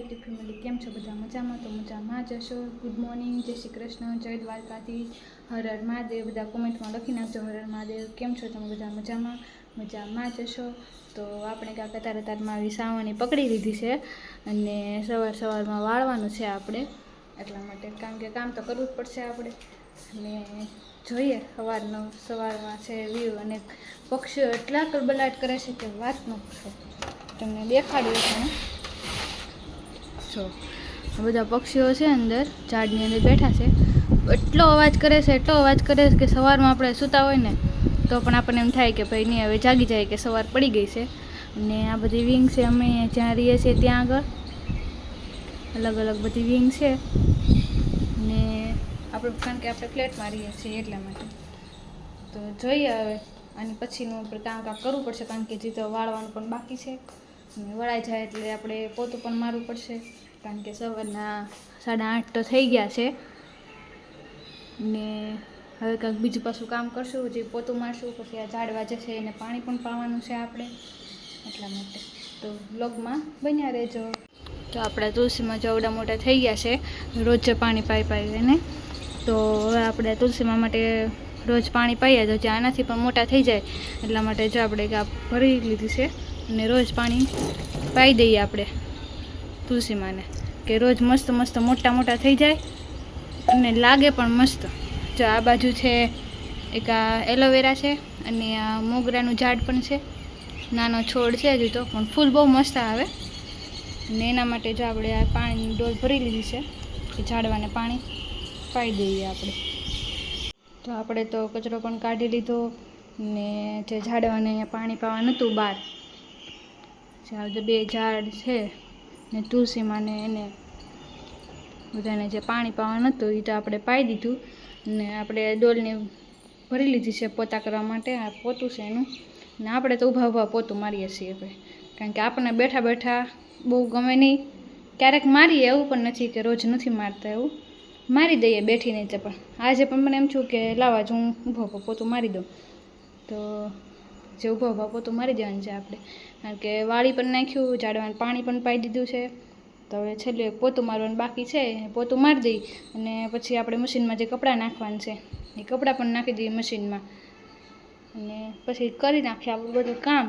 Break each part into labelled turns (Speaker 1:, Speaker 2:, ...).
Speaker 1: YouTube family કેમ છો બધા મજામાં? તો મજામાં જ હશો. ગુડ મોર્નિંગ, જય શ્રી કૃષ્ણ, જય દ્વારકાથી, હર હર મહાદેવ. બધા કોમેન્ટમાં લખી નાખજો હર હર મહાદેવ. કેમ છો તમે બધા મજામાં જ હશો. તો આપણે કાંક તારમાં આવી સાવણી પકડી લીધી છે અને સવારમાં વાળવાનું છે આપણે, એટલા માટે. કારણ કે કામ તો કરવું જ પડશે આપણે. અને જોઈએ સવારમાં છે વ્યૂ, અને પક્ષીઓ એટલા કલબલાટ કરે છે કે વાત ન પૂછો. તમને દેખાડ્યું છે જો બધા પક્ષીઓ છે અંદર ઝાડની અંદર બેઠા છે. એટલો અવાજ કરે છે કે સવારમાં આપણે સૂતા હોય ને તો પણ આપણને એમ થાય કે ભાઈ નહીં, હવે જાગી જાય કે સવાર પડી ગઈ છે. અને આ બધી વિંગ છે, અમે જ્યાં રહીએ છીએ ત્યાં આગળ અલગ અલગ બધી વિંગ છે. ને આપણે કારણ કે આપણે ફ્લેટમાં રહીએ છીએ એટલા માટે. તો જોઈએ હવે આની પછીનું આપણે કામ કરવું પડશે, કારણ કે જે તો વાળવાનું પણ બાકી છે. વળાઈ જાય એટલે આપણે પોતું પણ મારવું પડશે, કારણ કે સવારના 8:30 તો થઈ ગયા છે. ને હવે કાંઈક બીજું પાછું કામ કરશું, જે પોતું મારશું, પછી આ ઝાડવા જે છે એને પાણી પણ પાવાનું છે આપણે, એટલા માટે. તો બ્લોગમાં બન્યા રહેજો. તો આપણા તુલસીમાં જવડા મોટા થઈ ગયા છે રોજ પાણી પાઈ એને. તો હવે આપણે તુલસીમાં માટે રોજ પાણી પાઈએ તો જે આનાથી પણ મોટા થઈ જાય એટલા માટે જો આપણે ભરી લીધી છે. અને રોજ પાણી પાઈ દઈએ આપણે તુલસીમાંને, કે રોજ મસ્ત મોટા થઈ જાય અને લાગે પણ મસ્ત. જો આ બાજુ છે એક આ એલોવેરા છે, અને આ મોગરાનું ઝાડ પણ છે. નાનો છોડ છે હજુ તો, પણ ફૂલ બહુ મસ્ત આવે. અને એના માટે જો આપણે આ પાણીની ડોલ ભરી લીધી છે કે ઝાડવાને પાણી પાઈ દઈએ આપણે. તો આપણે તો કચરો પણ કાઢી લીધો, ને જે ઝાડવાને પાણી પાવાનું હતું બહાર, જે 2 ઝાડ છે ને તુલસીમાં ને એને બધાને જે પાણી પાવાનું હતું એ તો આપણે પાઈ દીધું. ને આપણે ડોલને ભરી લીધી છે પોતા કરવા માટે. આ પોતું છે એનું. ને આપણે તો ઊભા પોતું મારીએ છીએ ભાઈ, કારણ કે આપણને બેઠા બહુ ગમે નહીં. ક્યારેક મારીએ, એવું પણ નથી કે રોજ નથી મારતા, એવું મારી દઈએ બેઠી નહીં તો. પણ આજે પણ મને એમ છું કે લાવા જ હું ઊભા પોતું મારી દઉં. તો જે ઊભા પોતું મારી દેવાનું છે આપણે, કારણ કે વાળી પણ નાખ્યું, ઝાડવાને પાણી પણ પાઈ દીધું છે. તો હવે છેલ્લે પોતું મારવાનું બાકી છે, પોતું મારી દઈ અને પછી આપણે મશીનમાં જે કપડાં નાખવાનું છે એ કપડાં પણ નાખી દઈએ મશીનમાં. અને પછી કરી નાખીએ આપણું બધું કામ.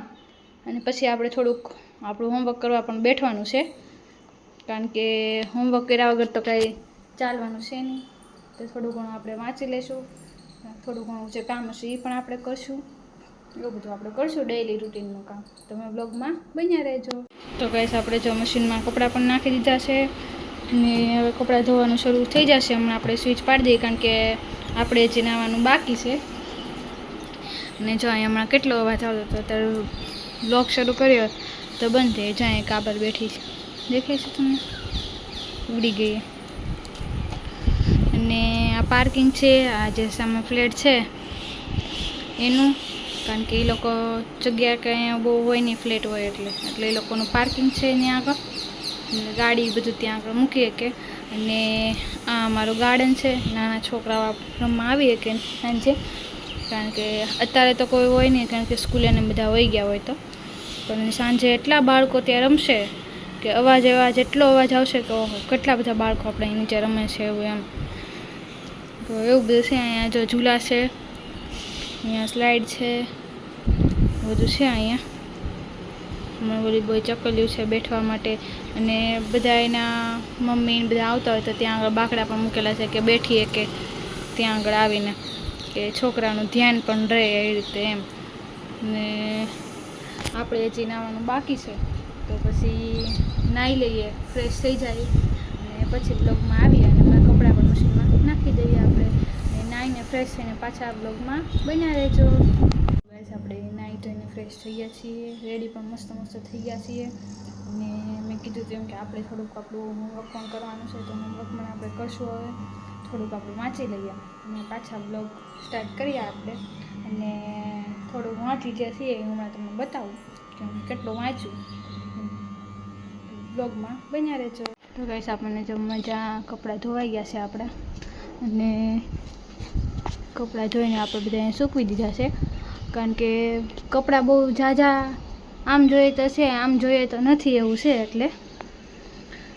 Speaker 1: અને પછી આપણે થોડુંક આપણું હોમવર્ક કરવા પણ બેઠવાનું છે, કારણ કે હોમવર્ક કર્યા વગર તો કાંઈ ચાલવાનું છે નહીં. તો થોડું ઘણું આપણે વાંચી લઈશું, થોડું ઘણું જે કામ હશે એ પણ આપણે કરશું. એવું બધું આપણે કરશું ડેઈલી રૂટીનનું કામ. તમે બ્લોગમાં બન્યા રહેજો. તો ગાઈસ આપણે જો મશીનમાં કપડાં પણ નાખી દીધા છે, ને હવે કપડાં ધોવાનું શરૂ થઈ જશે. હમણાં આપણે સ્વિચ પાડી દઈએ, કારણ કે આપણે જે નાવાનું બાકી છે. અને જો અહીં હમણાં કેટલો અવાજ આવતો હતો, ત્યારે બ્લોગ શરૂ કર્યો તો બંધ થઈ જાય. કાબર બેઠી છે, દેખાય છે તમને? ઉડી ગઈ. અને આ પાર્કિંગ છે, આ જે સામે ફ્લેટ છે એનું, કારણ કે એ લોકો જગ્યા કંઈ બહુ હોય નહીં, ફ્લેટ હોય એટલે એ લોકોનું પાર્કિંગ છે ત્યાં આગળ. ગાડી બધું ત્યાં આગળ મૂકી શકે. અને આ અમારું ગાર્ડન છે, નાના છોકરાઓ રમવા આવી શકે સાંજે, કારણ કે અત્યારે તો કોઈ હોય નહીં, કારણ કે સ્કૂલે ને બધા વહી ગયા હોય તો. પણ સાંજે એટલા બાળકો ત્યાં રમશે કે એટલો અવાજ આવશે કે ઓહો, કેટલા બધા બાળકો આપણે નીચે રમે છે એવું એમ. તો એવું બધું છે. અહીંયા જો ઝૂલા છે, અહીંયા સ્લાઇડ છે, બધું છે અહીંયા. હમણાં ઓલી બોય ચકલ્યું છે બેઠવા માટે. અને બધા એના મમ્મી ને બધા આવતા હોય તો ત્યાં આગળ બાકડા પણ મૂકેલા છે કે બેઠીએ કે ત્યાં આગળ આવીને, કે છોકરાનું ધ્યાન પણ રહે એ રીતે એમ. ને આપણે હજી નાવાનું બાકી છે, તો પછી નાહી લઈએ, ફ્રેશ થઈ જાય, અને પછી બ્લોગમાં આવીએ અને કપડાં પણ મશીનમાં નાખી દઈએ આપણે. નાહીને ફ્રેશ થઈને પાછા બ્લોગમાં બન્યા રહેજો. ગાઈસ આપણે નાહી ધોઈને ફ્રેશ થઈ ગયા છીએ, રેડી પણ મસ્ત થઈ ગયા છીએ. અને મેં કીધું તેમ કે આપણે થોડુંક આપણું હોમવર્ક પણ કરવાનું છે, તો હોમવર્ક પણ આપણે કરશું. હવે થોડુંક આપણે વાંચી લઈએ અને પાછા બ્લોગ સ્ટાર્ટ કરીએ આપણે. અને થોડુંક વાંચી જે છીએ એ હમણાં તમને બતાવું કે હું કેટલું વાંચ્યું. બ્લોગમાં બન્યા રહેજો. તો ગાઈસ આપણને જો મજા કપડાં ધોવાઈ ગયા છે આપણા, અને કપડાં ધોઈને આપણે બધાને સૂકવી દીધા છે, કારણ કે કપડાં બહુ ઝાઝા આમ જોઈએ તો છે, આમ જોઈએ તો નથી એવું છે. એટલે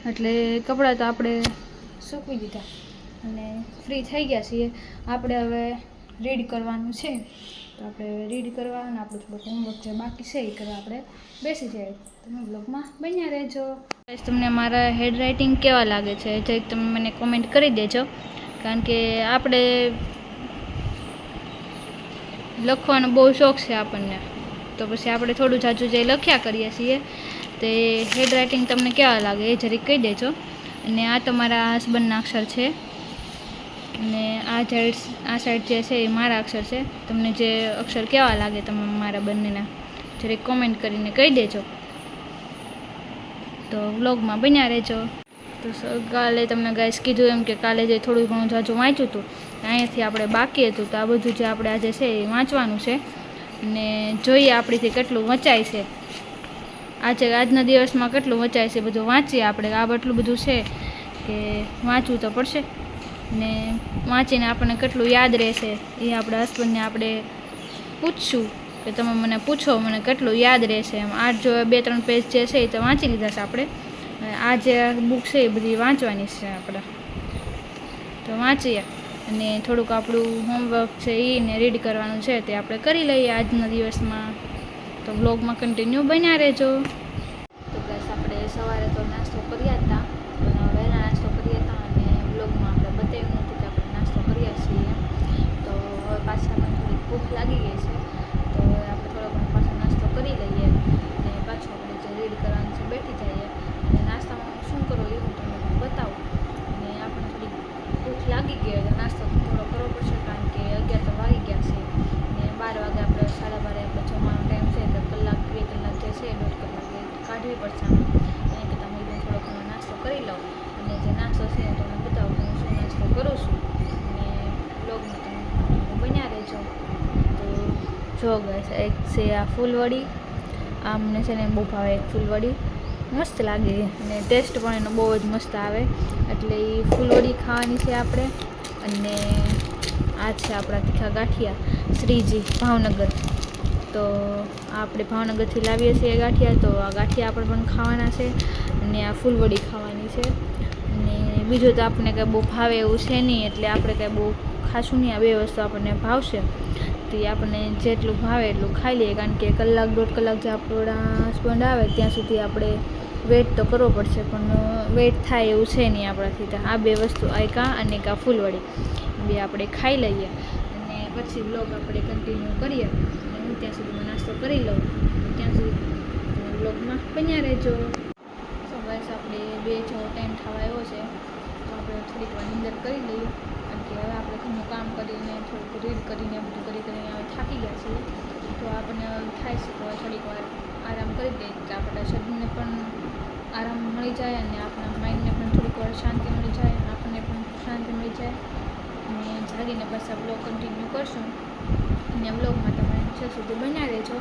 Speaker 1: એટલે કપડાં તો આપણે સૂકવી દીધા અને ફ્રી થઈ ગયા છીએ. આપણે હવે રીડ કરવાનું છે, તો આપણે રીડ કરવા અને આપણું થોડુંક હોમવર્ક જે બાકી છે એ કરવા આપણે બેસી જાય. તમે બ્લોગમાં બન્યા રહેજો. તમને મારા હેન્ડ રાઇટિંગ કેવા લાગે છે જે તમે મને કોમેન્ટ કરી દેજો, કારણ કે આપણે લખવાનો બહુ શોખ છે આપણને, તો પછી આપણે થોડું જાજુ જે લખ્યા કરીએ છીએ તે હેન્ડ રાઇટિંગ તમને કેવા લાગે એ જરીક કહી દેજો. અને આ તમારા હસબન્ડના અક્ષર છે અને આ સાઈડ જે છે એ મારા અક્ષર છે. તમને જે અક્ષર કેવા લાગે તમે મારા બંનેના જરીક કોમેન્ટ કરીને કહી દેજો. તો વ્લોગમાં બન્યા રહેજો. તો કાલે તમને ગાઈસ કીધું એમ કે કાલે જે થોડું ઘણું જાજુ વાંચ્યું હતું અહીંયાથી આપણે બાકી હતું, તો આ બધું જે આપણે આજે છે એ વાંચવાનું છે અને જોઈએ આપણીથી કેટલું વંચાય છે. આજના દિવસમાં કેટલું વંચાય છે બધું વાંચીએ આપણે. આ એટલું બધું છે કે વાંચવું તો પડશે ને વાંચીને આપણને કેટલું યાદ રહેશે એ આપણા હસબન્ડને આપણે પૂછશું કે તમે મને પૂછો મને કેટલું યાદ રહેશે એમ. આ જો 2-3 પેજ જે છે એ તો વાંચી લીધા છે આપણે. આ જે બુક છે એ બધી વાંચવાની છે આપણે, તો વાંચીએ અને થોડુંક આપણું હોમવર્ક છે એને રીડ કરવાનું છે તે આપણે કરી લઈએ આજના દિવસમાં. તો બ્લોગમાં કન્ટિન્યુ બન્યા રહેજો. તો બસ આપણે સવારે તો નાસ્તો કર્યા હતા, પણ વહેલા નાસ્તો કર્યા હતા અને બ્લોગમાં આપણે બતાવ્યું નહોતું કે આપણે નાસ્તો કર્યા છીએ. તો હવે પાછા મને થોડીક ભૂખ લાગી ગઈ છે, તો હવે આપણે થોડો ઘણો પાછો નાસ્તો કરી લઈએ અને પાછું આપણે જે રીડ કરવાનું છે બેઠી જઈએ. અને નાસ્તામાં શું કરવું એ હું તમને બતાવું. અને આપણને થોડીક ભૂખ લાગી ગઈ એટલે નાસ્તો થોડો કરવો પડશે, કારણ કે 11 તો વાગી ગયા છે અને 12 વાગે આપણે 12:30 આપણે જમવાનો ટાઈમ છે, તો કલાક 2 કલાક જે છે 1.5 કલાક કાઢવી પડશે. એને કરતાં હું થોડો ઘણો નાસ્તો કરી લઉં અને જે નાસ્તો છે તો તમને બતાવું કે હું શું નાસ્તો કરું છું અને બ્લોગમાં તમે બન્યા રહેજો. તો જો ગાઈસ, એક છે આ ફૂલવડી. આ મને છે ને બહુ ભાવે એક ફૂલવડી, મસ્ત લાગે અને ટેસ્ટ પણ એનો બહુ જ મસ્ત આવે, એટલે એ ફૂલવડી ખાવાની છે આપણે. અને આ છે આપણા તીખા ગાંઠિયા શ્રીજી ભાવનગર. તો આપણે ભાવનગરથી લાવીએ છીએ ગાંઠિયા, તો આ ગાંઠિયા આપણે પણ ખાવાના છે અને આ ફૂલવડી ખાવાની છે. અને બીજું તો આપણને કંઈ બહુ ભાવે એવું છે નહીં, એટલે આપણે કંઈ બહુ ખાશું નહીં. આ 2 વસ્તુ આપણને ભાવશે, તો એ આપણને જેટલું ભાવે એટલું ખાઈ લઈએ, કારણ કે 1-1.5 કલાક જે આપણા હસબન્ડ આવે ત્યાં સુધી આપણે વેઇટ તો કરવો પડશે, પણ વેઇટ થાય એવું છે નહીં આપણાથી. તો આ 2 વસ્તુ આયકા અને એક આ ફૂલવડી 2 આપણે ખાઈ લઈએ અને પછી બ્લોગ આપણે કન્ટિન્યુ કરીએ. અને હું ત્યાં સુધીમાં નાસ્તો કરી લઉં, ત્યાં સુધી બ્લોગમાં બન્યા રહેજો. તો બસ આપણે 2 જેવો ટાઈમ થવા આવ્યો છે, તો આપણે થોડીક વાર નિંદર કરી લઈએ, કારણ કે હવે આપણે ઘરનું કામ કરીને થોડુંક રીડ કરીને બધું કરીને હવે થાકી ગયા છીએ. તો આપણને થાય છે તો થોડીક વાર આરામ કરી દઈએ, કે આપણા શરીરને પણ આરામ મળી જાય અને આપણા માઇન્ડને પણ થોડીક વાર શાંતિ મળી જાય, આપણને પણ શાંતિ મળી જાય. અને જાગીને પાછા બ્લોગ કન્ટિન્યુ કરશું અને બ્લોગમાં તમે છેલ્લે સુધી બન્યા રહેજો.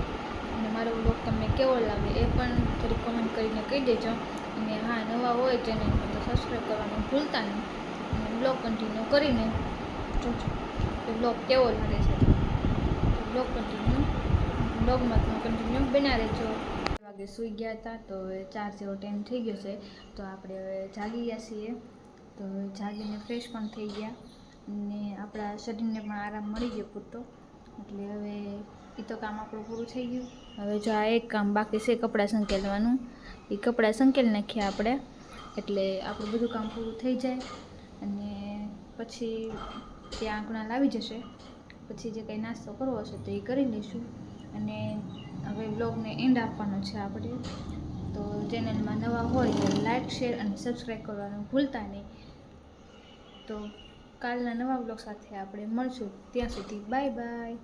Speaker 1: અને મારો બ્લોગ તમને કેવો લાગે એ પણ થોડીક કોમેન્ટ કરીને કહી દેજો. અને હા, નવા હોય ચેનલમાં તો સબસ્ક્રાઈબ કરવાનું ભૂલતા નહીં અને બ્લોગ કન્ટિન્યુ કરીને જોજો કે બ્લોગ કેવો લાગે છે. બ્લોગમાં તમે કન્ટિન્યુ બન્યા રહેજો. વાગે સૂઈ ગયા હતા, તો હવે 4 જેવો ટાઈમ થઈ ગયો છે, તો આપણે હવે જાગી ગયા છીએ. તો જાગીને ફ્રેશ પણ થઈ ગયા અને આપણા શરીરને પણ આરામ મળી ગયો પૂરતો, એટલે હવે એ તો કામ આપણું પૂરું થઈ ગયું. હવે જો આ એક કામ બાકી છે કપડાં સંકેલવાનું, એ કપડાં સંકેલી નાખ્યા આપણે, એટલે આપણું બધું કામ પૂરું થઈ જાય અને પછી ત્યાં આંકણા લાવી જશે. પછી જે કંઈ નાસ્તો કરવો હશે તો એ કરી લઈશું. અને હવે બ્લોગને એન્ડ આપવાનો છે આપણે, તો ચેનલમાં નવા હોય તો લાઇક, શેર અને સબસ્ક્રાઈબ કરવાનું ભૂલતા નહીં. તો કાલના નવા બ્લોગ સાથે આપણે મળશું, ત્યાં સુધી બાય બાય.